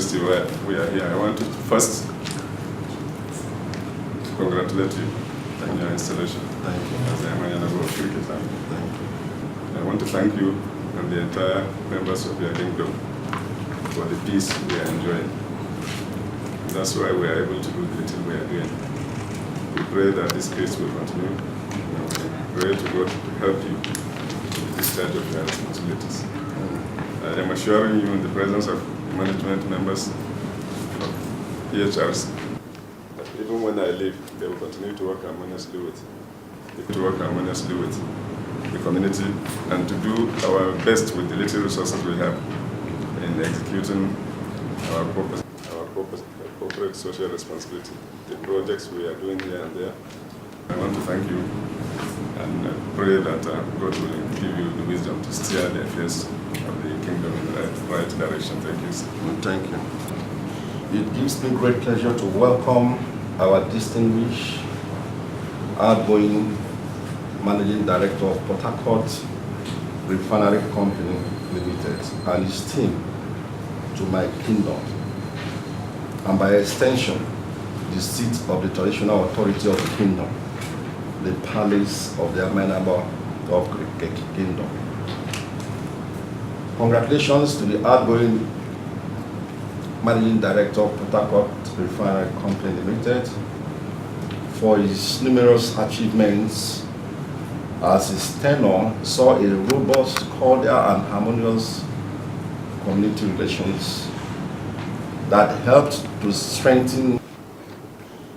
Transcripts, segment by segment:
Majesty, where we are here, I want to first congratulate you on your installation. Thank you. As the Amayanabo of Kirike. Thank you. I want to thank you and the entire members of your kingdom for the peace we are enjoying. That's why we are able to do the little we are doing. We pray that this peace will continue. And we pray to God to help you in discharge of your responsibilities. I am assuring you in the presence of management members of EHRs that even when I leave, they will continue to work harmoniously with the community and to do our best with the little resources we have in executing our corporate social responsibility, the projects we are doing here and there. I want to thank you and pray that God will give you the wisdom to steer the affairs of the kingdom in the right direction. Thank you, sir. Thank you. It gives me great pleasure to welcome our distinguished, outgoing Managing Director of Port Harcourt Refinery Company Limited and his team to my kingdom, and by extension, the seat of the traditional authority of the kingdom, the palace of the Amayanabo of Kirike kingdom. Congratulations to the outgoing Managing Director of Port Harcourt Refinery Company Limited for his numerous achievements, as his tenure saw a robust, cordial, and harmonious community relations that helped to strengthen.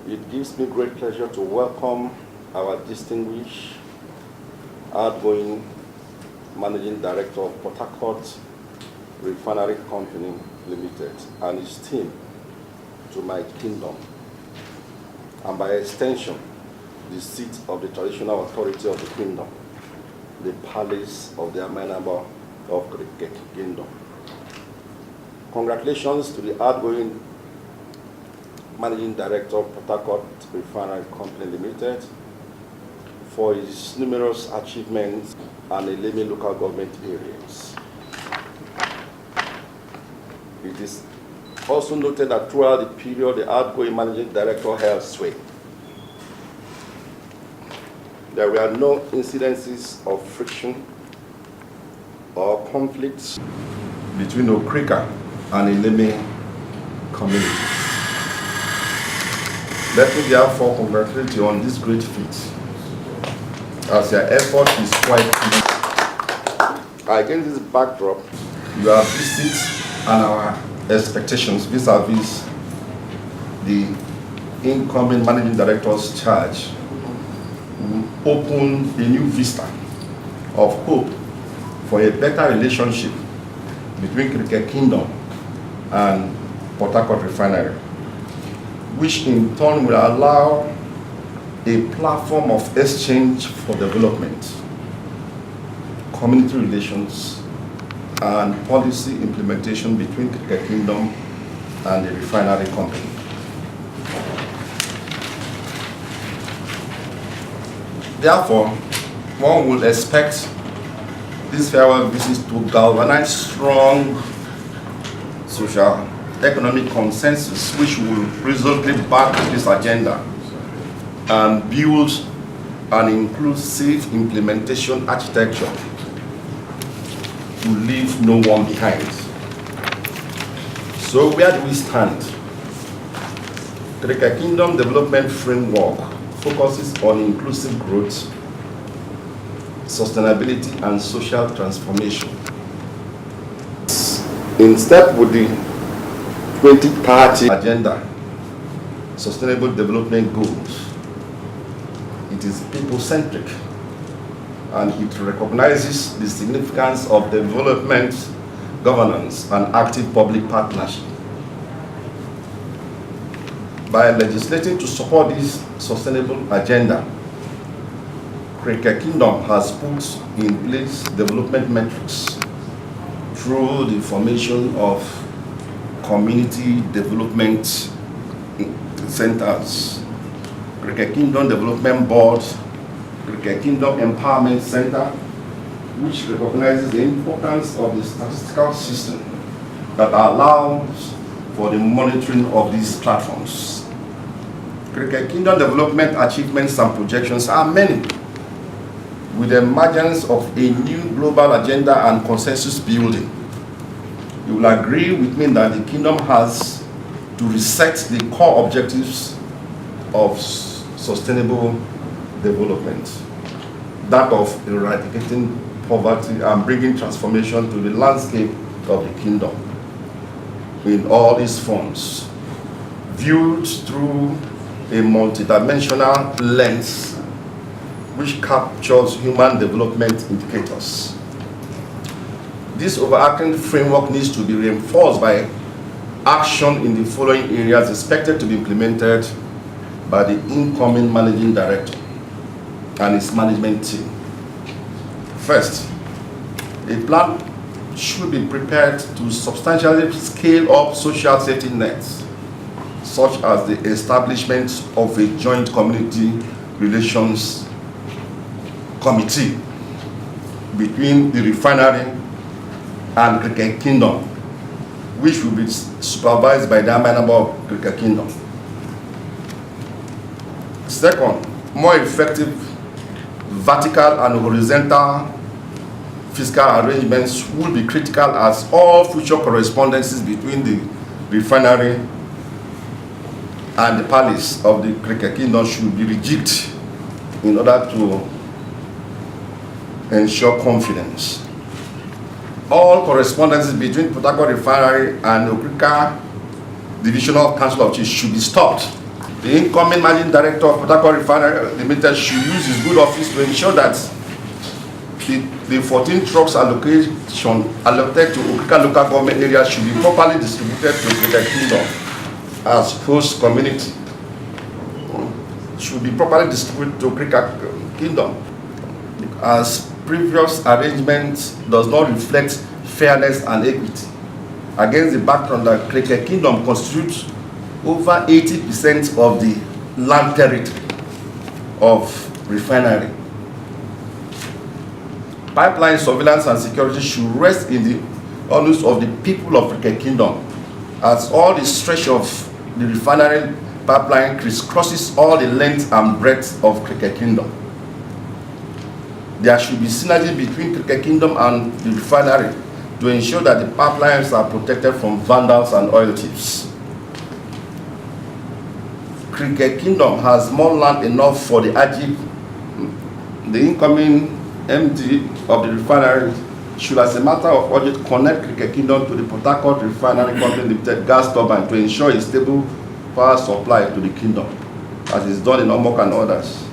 It gives me great pleasure to welcome our distinguished, outgoing Managing Director of Port Harcourt Refinery Company Limited and his team to my kingdom, and by extension, the seat of the traditional authority of the kingdom, the palace of the Amayanabo of Kirike kingdom. Congratulations to the outgoing Managing Director of Port Harcourt Refinery Company Limited for his numerous achievements and 11 local government areas. It is also noted that throughout the period the outgoing Managing Director held sway, there were no incidences of friction or conflicts between Okrika and Eleme community. Let me therefore congratulate you on this great feat, as your effort is quite key. Against this backdrop, your visit and our expectations vis-a-vis the incoming Managing Director's charge will open a new vista of hope for a better relationship between Kirike Kingdom and Port Harcourt Refinery, which in turn will allow a platform of exchange for development, community relations, and policy implementation between Kirike Kingdom and the refinery company. Therefore, one would expect these farewell visits to galvanize strong social economic consensus, which will resolutely back this agenda and build an inclusive implementation architecture to leave no one behind. So where do we stand? Kirike Kingdom Development Framework focuses on inclusive growth, sustainability, and social transformation. In step with the 2030 agenda, sustainable development goals, it is people-centric, and it recognizes the significance of development, governance, and active public partnership. By legislating to support this sustainable agenda, Kirike Kingdom has put in place development metrics through the formation of community development centers, Kirike Kingdom Development Board, Kirike Kingdom Empowerment Center, which recognizes the importance of the statistical system that allows for the monitoring of these platforms. Kirike Kingdom development achievements and projections are many, with the emergence of a new global agenda and consensus building. You will agree with me that the kingdom has to reset the core objectives of sustainable development, that of eradicating poverty and bringing transformation to the landscape of the kingdom in all its forms, viewed through a multidimensional lens which captures human development indicators. This overarching framework needs to be reinforced by action in the following areas expected to be implemented by the incoming managing director and his management team. First, a plan should be prepared to substantially scale up social safety nets, such as the establishment of a joint community relations committee between the refinery and Kirike Kingdom, which will be supervised by the Amayanabo of Kirike Kingdom. Second, more effective vertical and horizontal fiscal arrangements will be critical, as all future correspondences between the refinery and the palace of the Kirike Kingdom should be rejigged in order to ensure confidence. All correspondences between Port Harcourt Refinery and Okrika Divisional Council of Chiefs should be stopped. The incoming managing director of Port Harcourt Refinery Limited should use his good office to ensure that the 14 trucks allotted to Okrika local government area should be properly distributed to the kingdom as host community. Should be properly distributed to Okrika kingdom, as previous arrangement does not reflect fairness and equity, against the background that Kirike Kingdom constitutes over 80% of the land territory of refinery. Pipeline surveillance and security should rest in the onus of the people of Kirike Kingdom, as all the stretch of the refinery pipeline crisscrosses all the length and breadth of Kirike Kingdom. There should be synergy between Kirike Kingdom and the refinery to ensure that the pipelines are protected from vandals and oil thieves. Kirike Kingdom has more land enough for the AGIP. The incoming MD of the refinery should, as a matter of urgent, connect Kirike Kingdom to the Port Harcourt Refinery Company Limited gas turbine to ensure a stable power supply to the kingdom, as is done in Omok and others.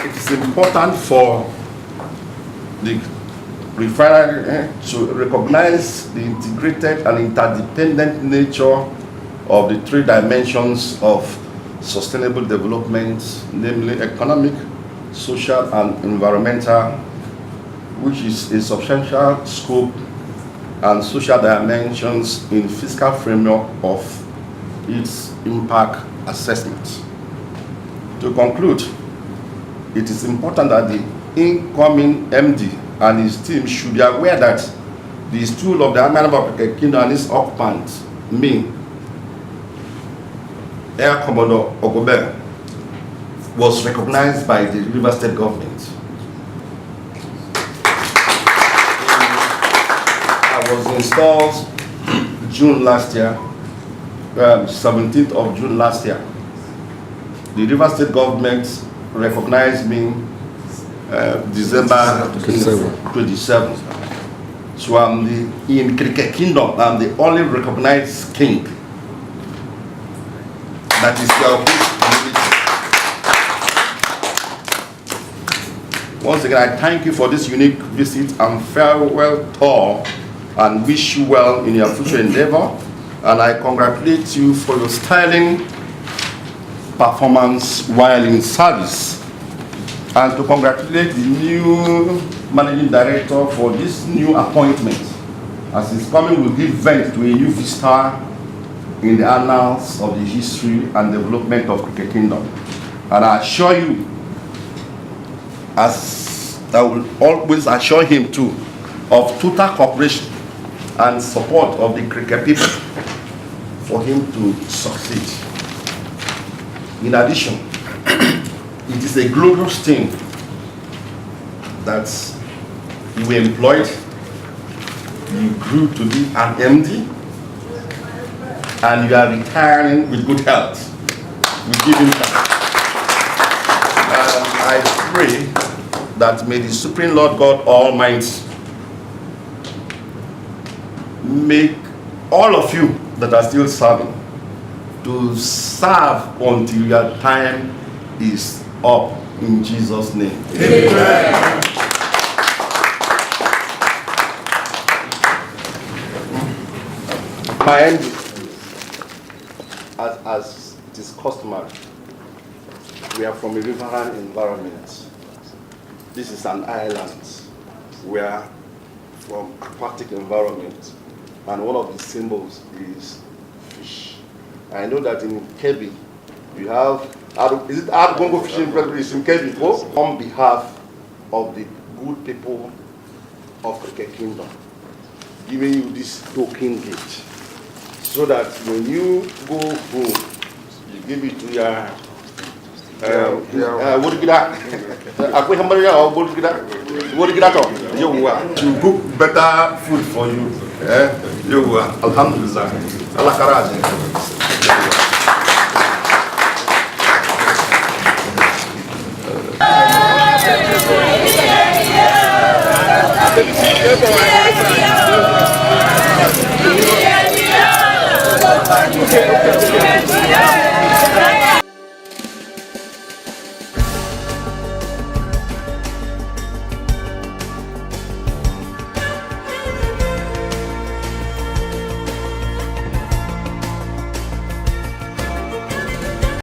It is important for the refinery to recognize the integrated and interdependent nature of the three dimensions of sustainable development, namely economic, social, and environmental, which is a substantial scope and social dimensions in fiscal framework of its impact assessment. To conclude, it is important that the incoming MD and his team should be aware that the stool of the Amayanabo of Kirike Kingdom and its occupants, me, Air Commodore Ogube, was recognized by the River State government. I was installed June last year, 17th of June last year. The River State government recognized me December 27th. So in Kirike Kingdom, I'm the only recognized king. That is your community. Once again, I thank you for this unique visit and farewell tour, and wish you well in your future endeavor. And I congratulate you for your sterling performance while in service, and to congratulate the new managing director for this new appointment, as his coming will give vent to a new vista in the annals of the history and development of Kirike Kingdom. And I assure you, as I will always assure him too, of total cooperation and support of the Kirike people for him to succeed. In addition, it is a glorious thing that you were employed, you grew to be an MD, and you are retiring with good health. We give him thanks. And I pray that may the Supreme Lord God Almighty make all of you that are still serving to serve until your time is up, in Jesus' name. Amen. My end, as it is customary, we are from a riverine environment. This is an island. We are from aquatic environment, and one of the symbols is fish. I know that in Kebbi, you have, is it Argongo Fishing Place in Kebbi? On behalf of the good people of Kirike Kingdom, giving you this token gift, so that when you go home, you give it to your to cook better food for you. Alhamdulillah. Allah karaji. Okay.